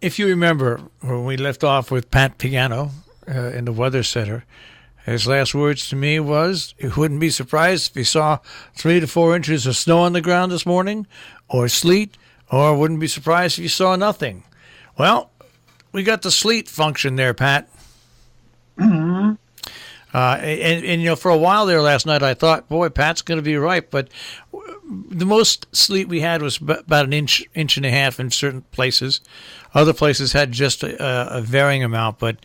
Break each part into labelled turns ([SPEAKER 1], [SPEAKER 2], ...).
[SPEAKER 1] If you remember when we left off with Pat Pagano in the Weather Center, his last words to me was, he wouldn't be surprised if he saw 3 to 4 inches of snow on the ground this morning, or sleet, or wouldn't be surprised if you saw nothing. Well, we got the sleet function there, Pat.
[SPEAKER 2] Mm-hmm.
[SPEAKER 1] And for a while there last night, I thought, boy, Pat's going to be right. But the most sleet we had was about an inch and a half in certain places. Other places had just a varying amount. But,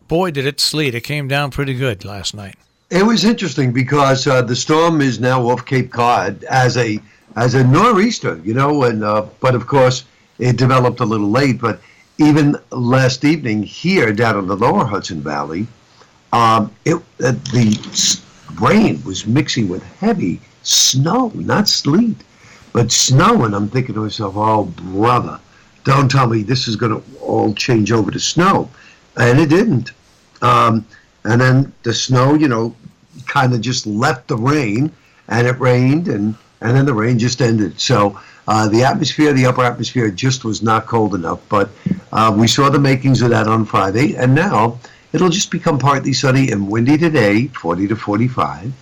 [SPEAKER 1] boy, did it sleet. It came down pretty good last night.
[SPEAKER 2] It was interesting because the storm is now off Cape Cod as a nor'easter, and but, of course, it developed a little late. But even last evening here down in the lower Hudson Valley, the rain was mixing with heavy snow, not sleet, but snow. And I'm thinking to myself, oh, brother, don't tell me this is going to all change over to snow. And it didn't. And then the snow, kind of just left the rain, and it rained, and then the rain just ended. So the upper atmosphere just was not cold enough. But we saw the makings of that on Friday, and now it'll just become partly sunny and windy today, 40 to 45.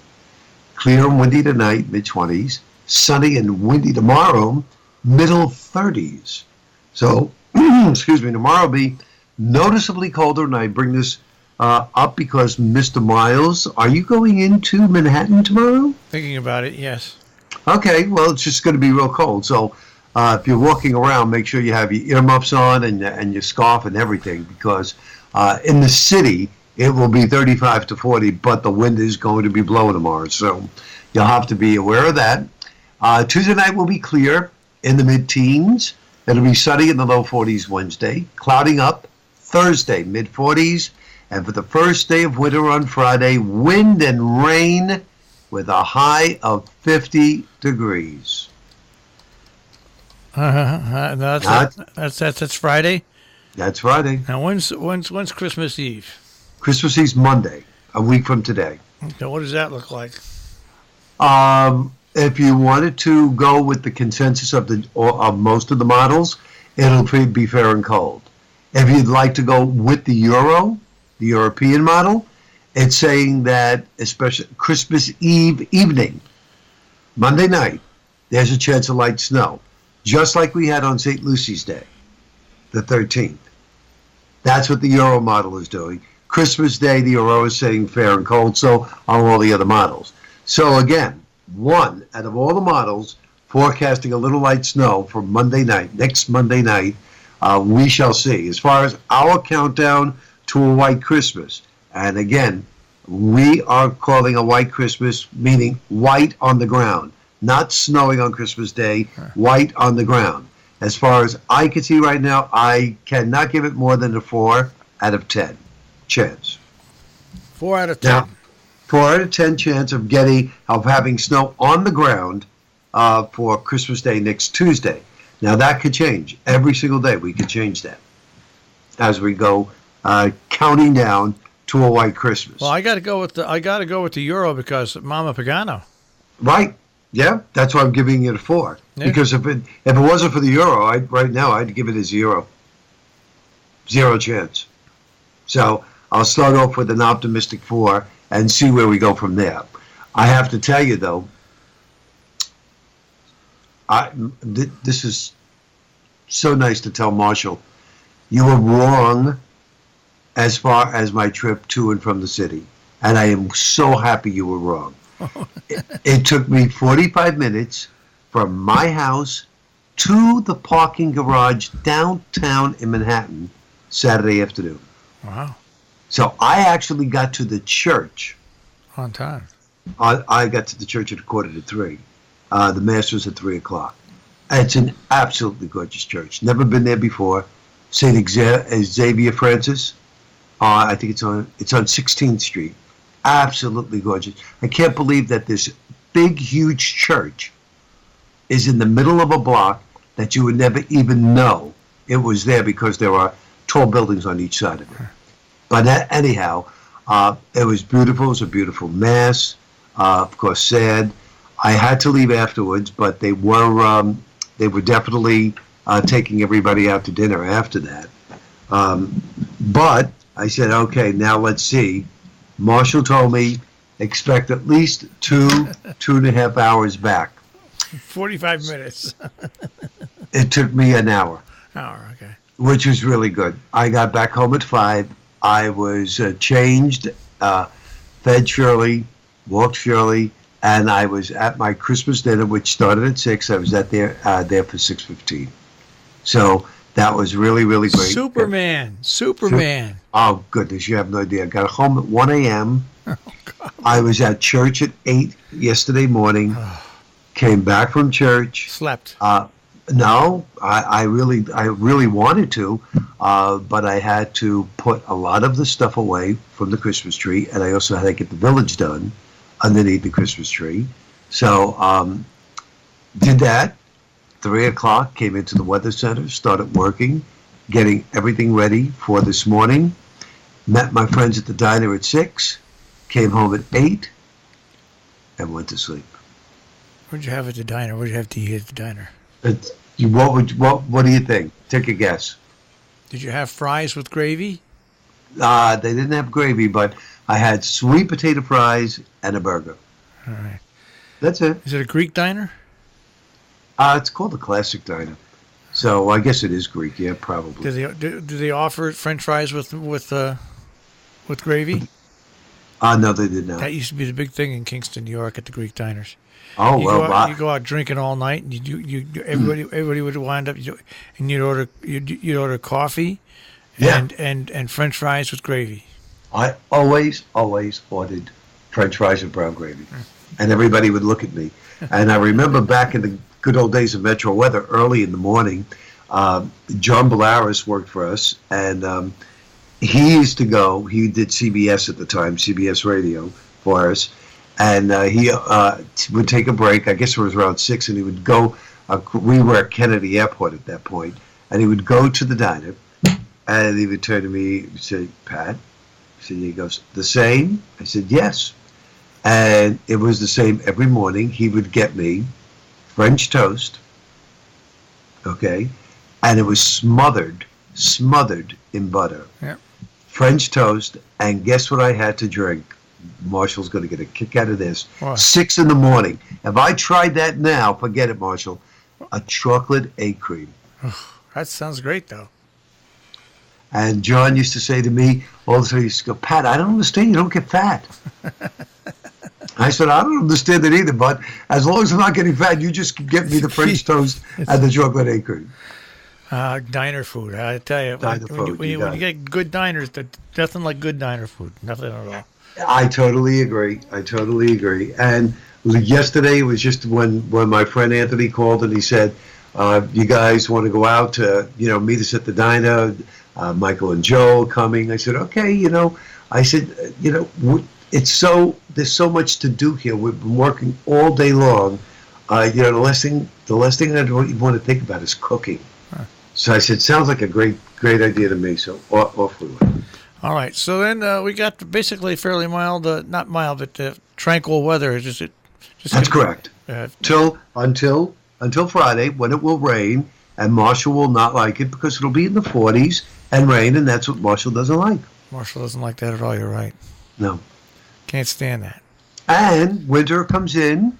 [SPEAKER 2] Clear and windy tonight, mid-20s. Sunny and windy tomorrow, middle 30s. So, excuse me, tomorrow will be noticeably colder, and I bring this up because, Mr. Miles, are you going into Manhattan tomorrow?
[SPEAKER 1] Thinking about it, yes.
[SPEAKER 2] Okay, well, it's just going to be real cold. So if you're walking around, make sure you have your earmuffs on and your scarf and everything, because in the city, it will be 35 to 40, but the wind is going to be blowing tomorrow. So you'll have to be aware of that. Tuesday night will be clear in the mid-teens. It'll be sunny in the low 40s Wednesday. Clouding up Thursday, mid-40s. And for the first day of winter on Friday, wind and rain with a high of 50 degrees.
[SPEAKER 1] That's Friday?
[SPEAKER 2] That's Friday.
[SPEAKER 1] Now, when's Christmas Eve?
[SPEAKER 2] Christmas Eve's Monday, a week from today.
[SPEAKER 1] Okay, what does that look like?
[SPEAKER 2] If you wanted to go with the consensus of most of the models, it'll be fair and cold. If you'd like to go with the European model, it's saying that especially Christmas Eve evening, Monday night, there's a chance of light snow, just like we had on St. Lucy's Day, the 13th. That's what the Euro model is doing. Christmas Day, the Euro is saying fair and cold, so are all the other models. So again, one out of all the models forecasting a little light snow for Monday night, next Monday night, we shall see. As far as our countdown to a white Christmas, and again, we are calling a white Christmas, meaning white on the ground, not snowing on Christmas Day, white on the ground. As far as I can see right now, I cannot give it more than a 4 out of 10 chance.
[SPEAKER 1] 4 out of 10.
[SPEAKER 2] Now, 4 out of 10 chance of having snow on the ground for Christmas Day next Tuesday. Now that could change every single day. We could change that as we go counting down to a white Christmas.
[SPEAKER 1] Well, I got to go with the Euro because Mama Pagano.
[SPEAKER 2] Right. Yeah, that's why I'm giving it a 4. Yeah. Because if it wasn't for the Euro, right now I'd give it a 0. 0 chance. So I'll start off with an optimistic 4 and see where we go from there. I have to tell you, though, this is so nice to tell Marshall, you were wrong as far as my trip to and from the city. And I am so happy you were wrong. It took me 45 minutes from my house to the parking garage downtown in Manhattan Saturday afternoon.
[SPEAKER 1] Wow.
[SPEAKER 2] So I actually got to the church.
[SPEAKER 1] On time.
[SPEAKER 2] I got to the church at 2:45. The Mass was at 3 o'clock. It's an absolutely gorgeous church. Never been there before. St. Xavier Francis. I think it's on 16th Street. Absolutely gorgeous. I can't believe that this big, huge church is in the middle of a block that you would never even know it was there because there are tall buildings on each side of it. But anyhow, it was beautiful. It was a beautiful Mass. Of course, sad. I had to leave afterwards, but they were definitely taking everybody out to dinner after that. But I said, okay, now let's see. Marshall told me expect at least 2.5 hours back.
[SPEAKER 1] 45 minutes.
[SPEAKER 2] It took me an hour.
[SPEAKER 1] Hour, okay.
[SPEAKER 2] Which was really good. I got back home at 5. I was changed, fed Shirley, walked Shirley, and I was at my Christmas dinner, which started at 6. I was there for 6:15. So that was really, really great.
[SPEAKER 1] Superman.
[SPEAKER 2] Oh, goodness, you have no idea. I got home at 1 a.m.
[SPEAKER 1] Oh, God.
[SPEAKER 2] I was at church at 8 yesterday morning. Came back from church.
[SPEAKER 1] Slept.
[SPEAKER 2] No, I really wanted to, but I had to put a lot of the stuff away from the Christmas tree, and I also had to get the village done underneath the Christmas tree. So did that. 3 o'clock, came into the weather center, started working, getting everything ready for this morning. Met my friends at the diner at 6, came home at 8, and went to sleep.
[SPEAKER 1] What did you have at the diner? What did you have to eat at the diner?
[SPEAKER 2] What do you think? Take a guess.
[SPEAKER 1] Did you have fries with gravy?
[SPEAKER 2] They didn't have gravy, but I had sweet potato fries and a burger.
[SPEAKER 1] All right.
[SPEAKER 2] That's it.
[SPEAKER 1] Is it a Greek diner?
[SPEAKER 2] It's called the Classic Diner. So I guess it is Greek. Yeah, probably.
[SPEAKER 1] Do they offer French fries with gravy?
[SPEAKER 2] No, they did not.
[SPEAKER 1] That used to be the big thing in Kingston, New York, at the Greek diners.
[SPEAKER 2] Oh,
[SPEAKER 1] You go out drinking all night, and everybody would wind up, and you'd order coffee, and French fries with gravy.
[SPEAKER 2] I always ordered French fries with brown gravy, and everybody would look at me. And I remember back in the good old days of Metro Weather, early in the morning, John Bellaris worked for us, and he used to go. He did CBS at the time, CBS Radio for us. And he would take a break. I guess it was around 6, and he would go. We were at Kennedy Airport at that point, and he would go to the diner, and he would turn to me and say, "Pat," he goes, "The same?" I said, "Yes." And it was the same every morning. He would get me French toast, okay, and it was smothered in butter.
[SPEAKER 1] Yeah.
[SPEAKER 2] French toast, and guess what I had to drink? Marshall's going to get a kick out of this.
[SPEAKER 1] What?
[SPEAKER 2] 6 in the morning. If I tried that now, forget it, Marshall. A chocolate egg cream.
[SPEAKER 1] That sounds great, though.
[SPEAKER 2] And John used to say to me, all the time, he used to go, "Pat, I don't understand. You don't get fat." I said, "I don't understand it either, but as long as I'm not getting fat, you just get me the French toast and the chocolate egg cream."
[SPEAKER 1] Diner food, I tell you. When you get good diners, there's nothing like good diner food. Nothing at all.
[SPEAKER 2] I totally agree. And yesterday was just when my friend Anthony called and he said, "You guys want to go out to meet us at the diner? Michael and Joe coming." I said, "Okay." I said, there's so much to do here. We've been working all day long. The last thing I want to think about is cooking. Huh. So I said, "Sounds like a great idea to me." So off we went.
[SPEAKER 1] All right, so then we got basically fairly mild, not mild, but tranquil weather.
[SPEAKER 2] That's correct. Until Friday, when it will rain, and Marshall will not like it because it'll be in the 40s and rain, and that's what Marshall doesn't like.
[SPEAKER 1] Marshall doesn't like that at all. You're right.
[SPEAKER 2] No.
[SPEAKER 1] Can't stand that.
[SPEAKER 2] And winter comes in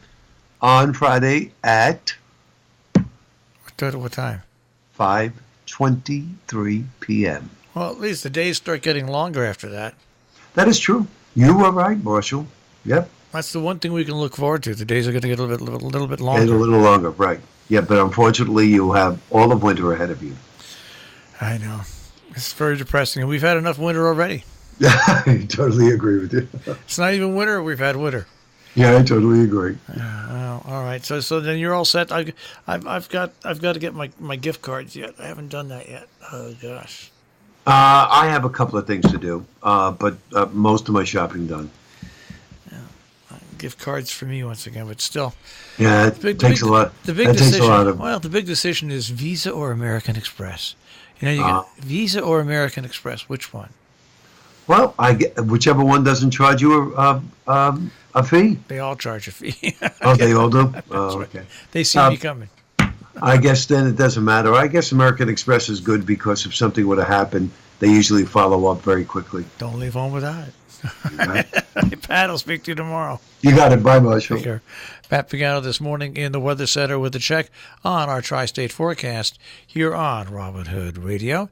[SPEAKER 2] on Friday at
[SPEAKER 1] what time?
[SPEAKER 2] 5:23 p.m.
[SPEAKER 1] Well, at least the days start getting longer after that.
[SPEAKER 2] That is true. You were right, Marshall. Yep.
[SPEAKER 1] That's the one thing we can look forward to. The days are going to get a little bit longer.
[SPEAKER 2] And a little longer, right. Yeah, but unfortunately, you have all of winter ahead of you.
[SPEAKER 1] I know. It's very depressing. And we've had enough winter already.
[SPEAKER 2] I totally agree with you.
[SPEAKER 1] It's not even winter. We've had winter.
[SPEAKER 2] Yeah, I totally agree.
[SPEAKER 1] All right. So then you're all set. I've got to get my gift cards yet. I haven't done that yet. Oh, gosh.
[SPEAKER 2] I have a couple of things to do, but most of my shopping done.
[SPEAKER 1] Yeah, gift cards for me once again, but still.
[SPEAKER 2] Yeah, it takes a lot.
[SPEAKER 1] The big decision. Well, the big decision is Visa or American Express. You got Visa or American Express. Which one?
[SPEAKER 2] Well, I get whichever one doesn't charge you a fee.
[SPEAKER 1] They all charge a fee.
[SPEAKER 2] Oh, they all do.
[SPEAKER 1] Oh,
[SPEAKER 2] okay.
[SPEAKER 1] They see me coming.
[SPEAKER 2] I guess then it doesn't matter. I guess American Express is good because if something would have happened, they usually follow up very quickly.
[SPEAKER 1] Don't leave home without it.
[SPEAKER 2] Right?
[SPEAKER 1] Hey, Pat, I'll speak to you tomorrow.
[SPEAKER 2] You got it. Bye, Marshall.
[SPEAKER 1] Take care. Pat Pagano this morning in the Weather Center with a check on our tri-state forecast here on Robin Hood Radio.